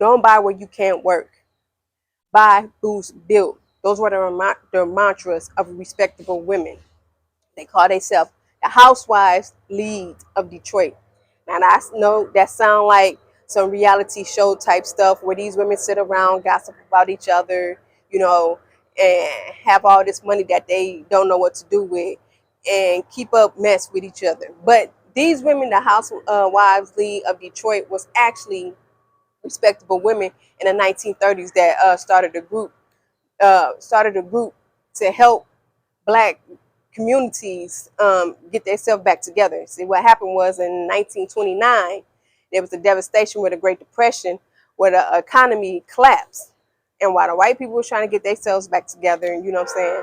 Don't buy where you can't work. Buy, boost, build. Those were the mantras of respectable women. They call themselves the Housewives League of Detroit. Now I know that sound like some reality show type stuff where these women sit around, gossip about each other, you know, and have all this money that they don't know what to do with, and keep up mess with each other. But these women, the Housewives League of Detroit, was actually respectable women in the 1930s that started a group to help black communities get themselves back together. See, what happened was in 1929, there was a devastation with the Great Depression where the economy collapsed. And while the white people were trying to get themselves back together and, you know what I'm saying,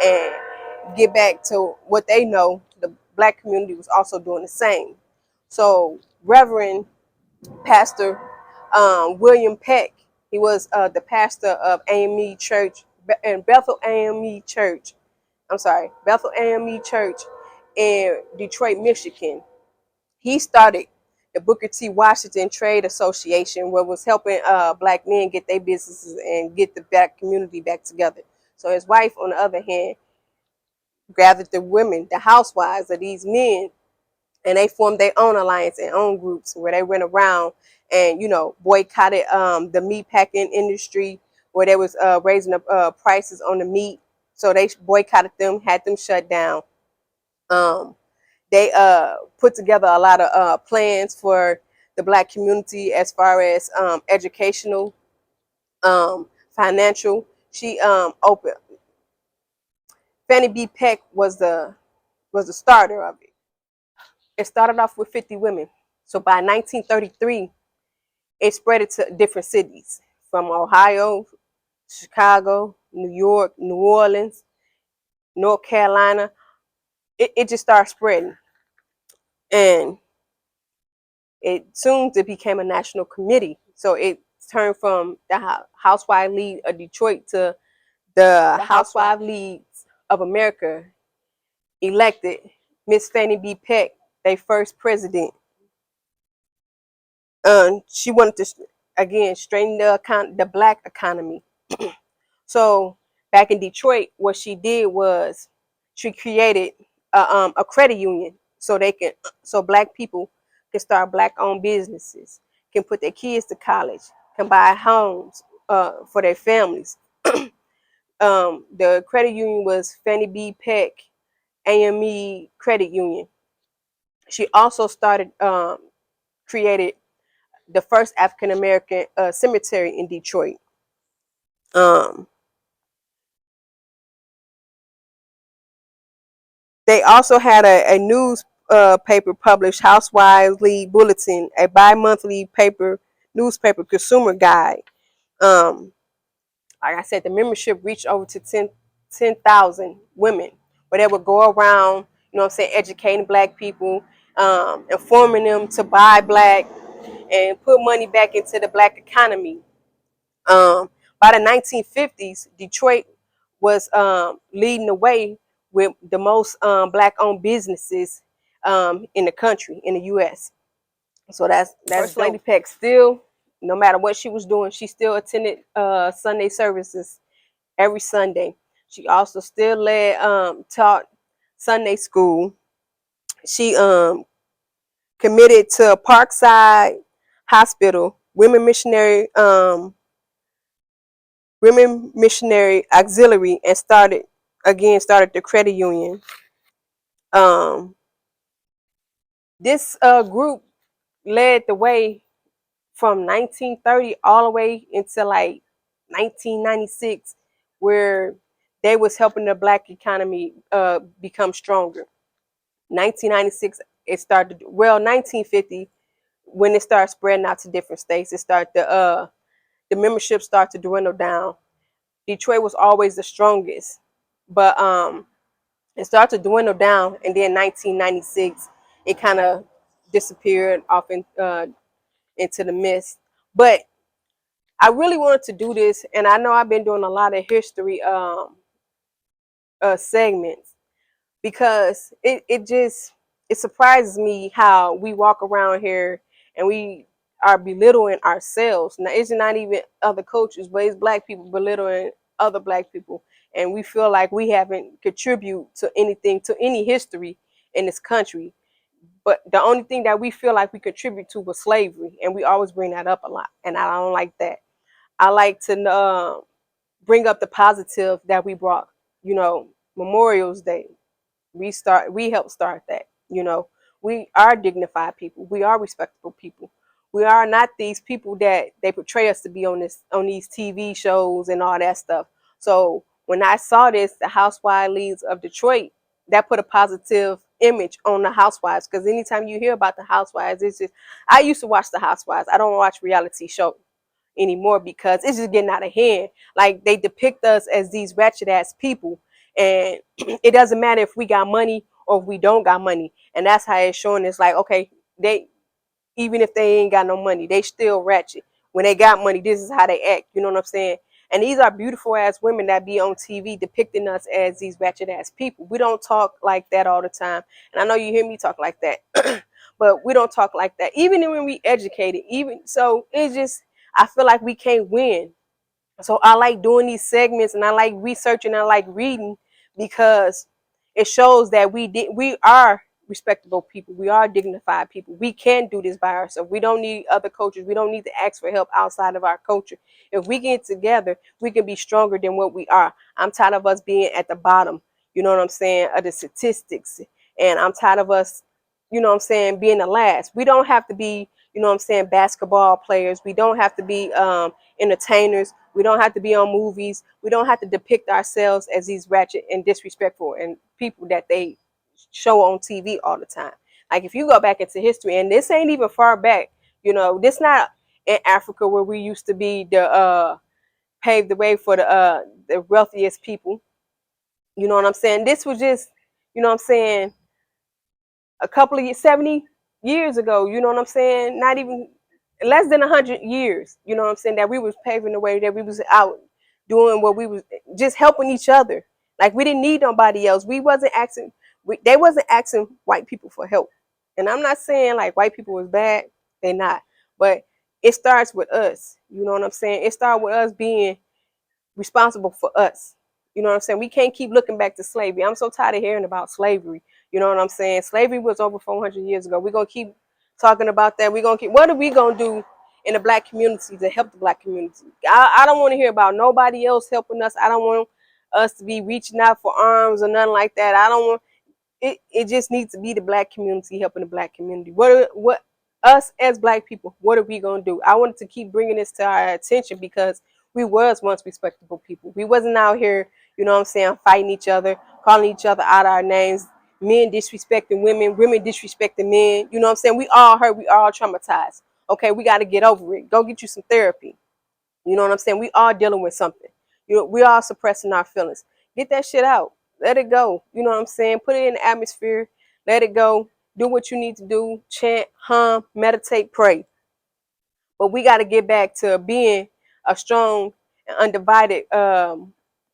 and get back to what they know, the black community was also doing the same. So Reverend Pastor William Peck, he was the pastor of AME Church and Bethel AME Church. I'm sorry, Bethel AME Church in Detroit, Michigan. He started the Booker T. Washington Trade Association, where was helping black men get their businesses and get the black community back together. So his wife, on the other hand, gathered the women, the housewives of these men, and they formed their own alliance and own groups where they went around and, you know, boycotted the meat packing industry, where they was raising the prices on the meat. So they boycotted them, had them shut down. Um, they put together a lot of plans for the black community as far as educational, financial. She opened Fannie B. Peck was the starter of it. It started off with 50 women. So by 1933, it spread it to different cities from Ohio, Chicago, New York, New Orleans, North Carolina. It just started spreading. And it became a national committee. So it turned from the Housewife League of Detroit to the Housewife Leagues of America elected Miss Fannie B. Peck, their first president. She wanted to again straighten the black economy. So back in Detroit, what she did was she created a credit union so black people can start black owned businesses, can put their kids to college, can buy homes for their families. The credit union was Fannie B. Peck AME Credit Union. She also created the first African American cemetery in Detroit. Um, They also had a news paper published, Housewives League Bulletin, a bi-monthly newspaper consumer guide. Um, like I said, the membership reached over to 10,000 women, where they would go around, you know what I'm saying, educating black people, informing them to buy black and put money back into the black economy. By the 1950s, Detroit was leading the way with the most black-owned businesses in the country, in the U.S. So that's First Lady Peck still, no matter what she was doing, she still attended Sunday services every Sunday. She also still taught Sunday school. She committed to Parkside Hospital, Women Missionary Auxiliary, and started the credit union. Um, this group led the way from 1930 all the way into like 1996, where they was helping the black economy become stronger. 1996, it started. Well, 1950, when it started spreading out to different states, the membership started to dwindle down. Detroit was always the strongest, but it started to dwindle down, and then 1996 it kind of disappeared off into the mist. But I really wanted to do this, and I know I've been doing a lot of history segments, because it surprises me how we walk around here and we are belittling ourselves. Now it's not even other cultures, but it's black people belittling other black people, and we feel like we haven't contributed to anything, to any history in this country. But the only thing that we feel like we contribute to was slavery, and we always bring that up a lot, and I don't like that. I like to bring up the positive that we brought. You know, Memorial's Day, we helped start that. You know, we are dignified people, we are respectable people, we are not these people that they portray us to be on these TV shows and all that stuff. So when I saw this, the Housewives leads of Detroit, that put a positive image on the Housewives, because anytime you hear about the Housewives, it's just, I used to watch the Housewives, I don't watch reality shows anymore because it's just getting out of hand. Like, they depict us as these wretched ass people, and it doesn't matter if we got money or if we don't got money. And that's how it's showing. It's like, okay, they, even if they ain't got no money, they still ratchet. When they got money, this is how they act. You know what I'm saying? And these are beautiful ass women that be on TV depicting us as these ratchet ass people. We don't talk like that all the time. And I know you hear me talk like that, but we don't talk like that. Even when we educated, even so, it's just, I feel like we can't win. So I like doing these segments, and I like researching, and I like reading, because it shows that we are respectable people. We are dignified people. We can do this by ourselves. We don't need other coaches. We don't need to ask for help outside of our culture. If we get together, we can be stronger than what we are. I'm tired of us being at the bottom, you know what I'm saying, of the statistics. And I'm tired of us, you know what I'm saying, being the last. We don't have to be, you know what I'm saying, basketball players. We don't have to be entertainers. We don't have to be on movies. We don't have to depict ourselves as these ratchet and disrespectful and people that they show on TV all the time. Like, if you go back into history, and this ain't even far back, you know, this not in Africa where we used to be the pave the way for the wealthiest people. You know what I'm saying? This was just, you know what I'm saying, a couple of 70 years ago, you know what I'm saying? Not even less than 100 years, you know what I'm saying, that we was paving the way, that we was out doing what we was, just helping each other. Like, we didn't need nobody else. We wasn't asking, they wasn't asking white people for help. And I'm not saying like white people was bad, they not. But it starts with us, you know what I'm saying? It started with us being responsible for us. You know what I'm saying? We can't keep looking back to slavery. I'm so tired of hearing about slavery. You know what I'm saying? Slavery was over 400 years ago. We're going to keep talking about that. We're going to keep, what are we going to do in the black community to help the black community? I don't want to hear about nobody else helping us. I don't want us to be reaching out for arms or nothing like that. I don't want, it just needs to be the black community helping the black community. What us as black people, what are we going to do? I wanted to keep bringing this to our attention because we was once respectable people. We wasn't out here, you know what I'm saying, fighting each other, calling each other out our names, men disrespecting women, women disrespecting men. You know what I'm saying? We all hurt, we all traumatized. Okay, we got to get over it. Go get you some therapy. You know what I'm saying? We all dealing with something. You know, we all suppressing our feelings. Get that shit out. Let it go. You know what I'm saying? Put it in the atmosphere. Let it go. Do what you need to do. Chant, hum, meditate, pray. But we got to get back to being a strong and undivided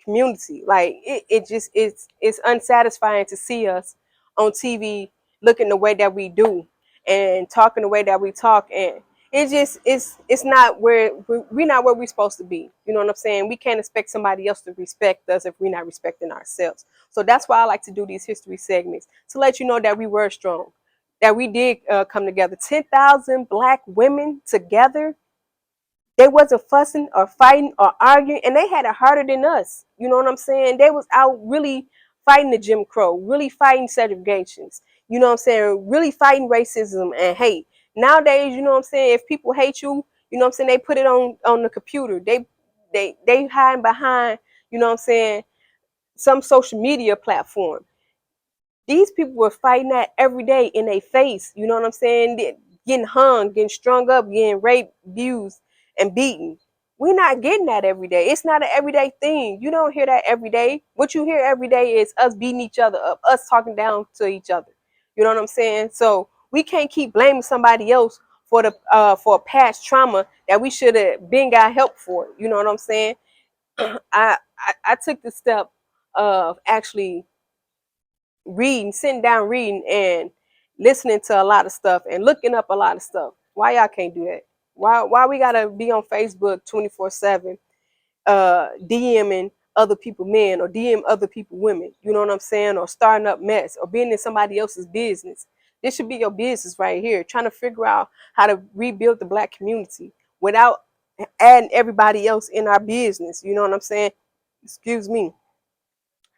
community. Like, it just, it's unsatisfying to see us on TV looking the way that we do and talking the way that we talk, and it just, it's not where we're not where we're supposed to be. You know what I'm saying? We can't expect somebody else to respect us if we're not respecting ourselves. So that's why I like to do these history segments, to let you know that we were strong, that we did come together. 10,000 black women together. They wasn't fussing or fighting or arguing, and they had it harder than us. You know what I'm saying? They was out really fighting the Jim Crow, really fighting segregations. You know what I'm saying? Really fighting racism and hate. Nowadays, you know what I'm saying, if people hate you, you know what I'm saying, they put it on the computer. They hide behind, you know what I'm saying, some social media platform. These people were fighting that every day in their face. You know what I'm saying? Getting hung, getting strung up, getting raped, abused, and beaten. We're not getting that every day. It's not an everyday thing. You don't hear that every day. What you hear every day is us beating each other up, us talking down to each other. You know what I'm saying? So we can't keep blaming somebody else for the for a past trauma that we should have been got help for. You know what I'm saying? I took the step of actually reading, sitting down reading and listening to a lot of stuff and looking up a lot of stuff. Why y'all can't do that? Why we gotta be on Facebook 24/7, DMing other people men or DM other people women? You know what I'm saying? Or starting up mess or being in somebody else's business. This should be your business right here. Trying to figure out how to rebuild the Black community without adding everybody else in our business. You know what I'm saying? Excuse me.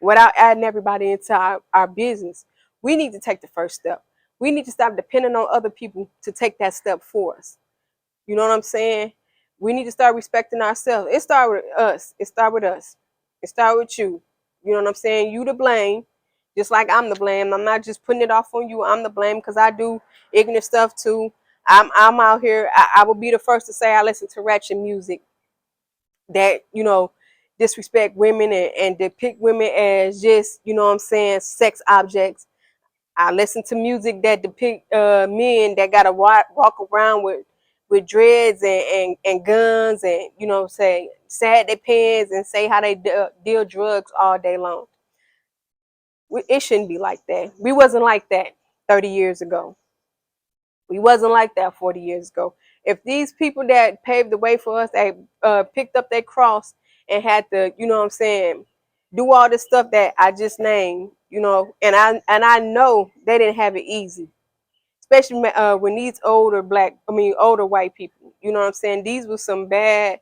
Without adding everybody into our business. We need to take the first step. We need to stop depending on other people to take that step for us. You know what I'm saying? We need to start respecting ourselves. It start with us. It start with us. It start with you. You know what I'm saying? You to blame, just like I'm to blame. I'm not just putting it off on you. I'm to blame because I do ignorant stuff too. I'm out here. I will be the first to say I listen to ratchet music that, disrespect women and depict women as just, what I'm saying, sex objects. I listen to music that depict men that gotta walk around with dreads and guns and, say sad their pants and say how they deal drugs all day long. It shouldn't be like that. We wasn't like that 30 years ago. We wasn't like that 40 years ago. If these people that paved the way for us, they picked up their cross and had to, what I'm saying, do all this stuff that I just named, and I know they didn't have it easy, especially when these older white people, you know what I'm saying, these were some bad,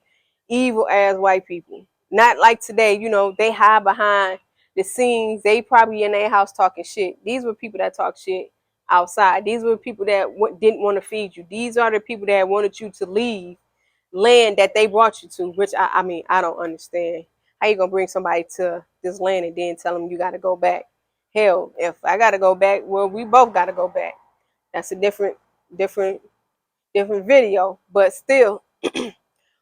evil ass white people. Not like today, they hide behind the scenes. They probably in their house talking shit. These were people that talk shit outside. These were people that didn't want to feed you. These are the people that wanted you to leave land that they brought you to, which I mean, I don't understand. How you gonna bring somebody to this land and then tell them you got to go back? Hell, if I got to go back, well, we both got to go back. That's a different video, but still,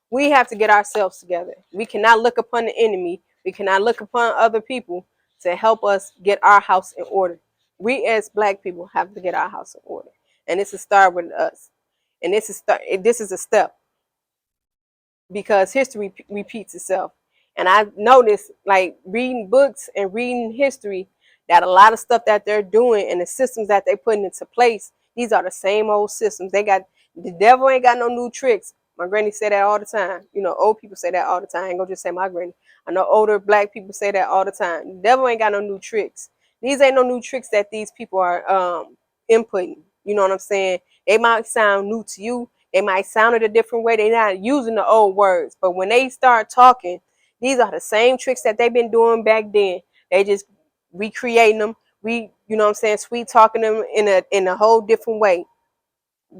we have to get ourselves together. We cannot look upon the enemy. We cannot look upon other people to help us get our house in order. We as Black people have to get our house in order, and this is start with us. And this is a step, because history repeats itself. And I noticed, like reading books and reading history, that a lot of stuff that they're doing and the systems that they're putting into place, these are the same old systems. The devil ain't got no new tricks. My granny said that all the time. Old people say that all the time. I ain't gonna just say my granny. I know older Black people say that all the time. The devil ain't got no new tricks. These ain't no new tricks that these people are inputting. You know what I'm saying? They might sound new to you. They might sound it a different way. They're not using the old words. But when they start talking, these are the same tricks that they've been doing back then. They just recreating them. You know what I'm saying, sweet talking them in a whole different way.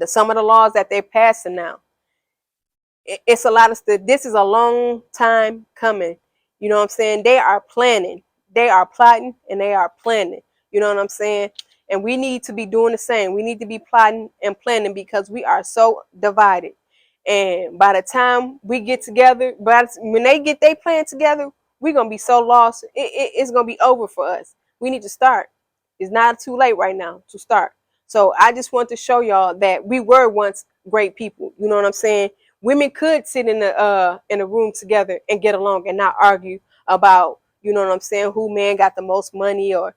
Some of the laws that they're passing now, it's a lot of stuff. This is a long time coming. You know what I'm saying? They are planning. They are plotting and they are planning. You know what I'm saying? And we need to be doing the same. We need to be plotting and planning because we are so divided. And by the time we get together, but when they get their plan together, we're going to be so lost. It's going to be over for us. We need to start. It's not too late right now to start. So I just want to show y'all that we were once great people. You know what I'm saying? Women could sit in a room together and get along and not argue about, you know what I'm saying, who man got the most money or,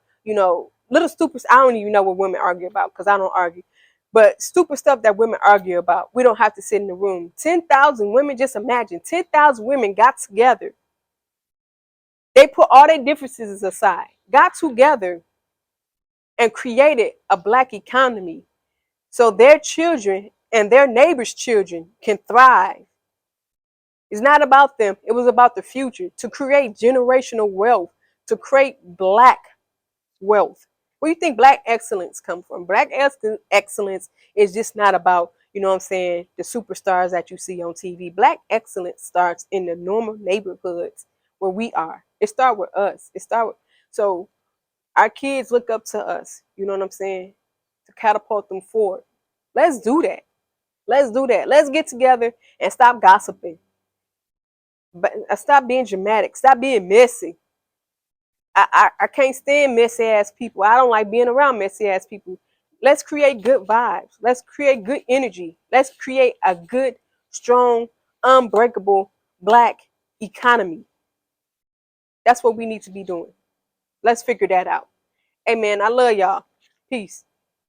little stupid. I don't even know what women argue about because I don't argue. But stupid stuff that women argue about, we don't have to sit in the room. 10,000 women, just imagine, 10,000 women got together. They put all their differences aside, got together and created a Black economy so their children and their neighbors' children can thrive. It's not about them. It was about the future, to create generational wealth, to create Black wealth. Where do you think Black excellence come from? Black excellence is just not about, you know what I'm saying, the superstars that you see on TV. Black excellence starts in the normal neighborhoods where we are. It starts with us. So our kids look up to us, you know what I'm saying, to catapult them forward. Let's do that. Let's do that. Let's get together and stop gossiping. But stop being dramatic. Stop being messy. I can't stand messy ass people. I don't like being around messy ass people. Let's create good vibes. Let's create good energy. Let's create a good, strong, unbreakable Black economy. That's what we need to be doing. Let's figure that out. Hey man, I love y'all. Peace.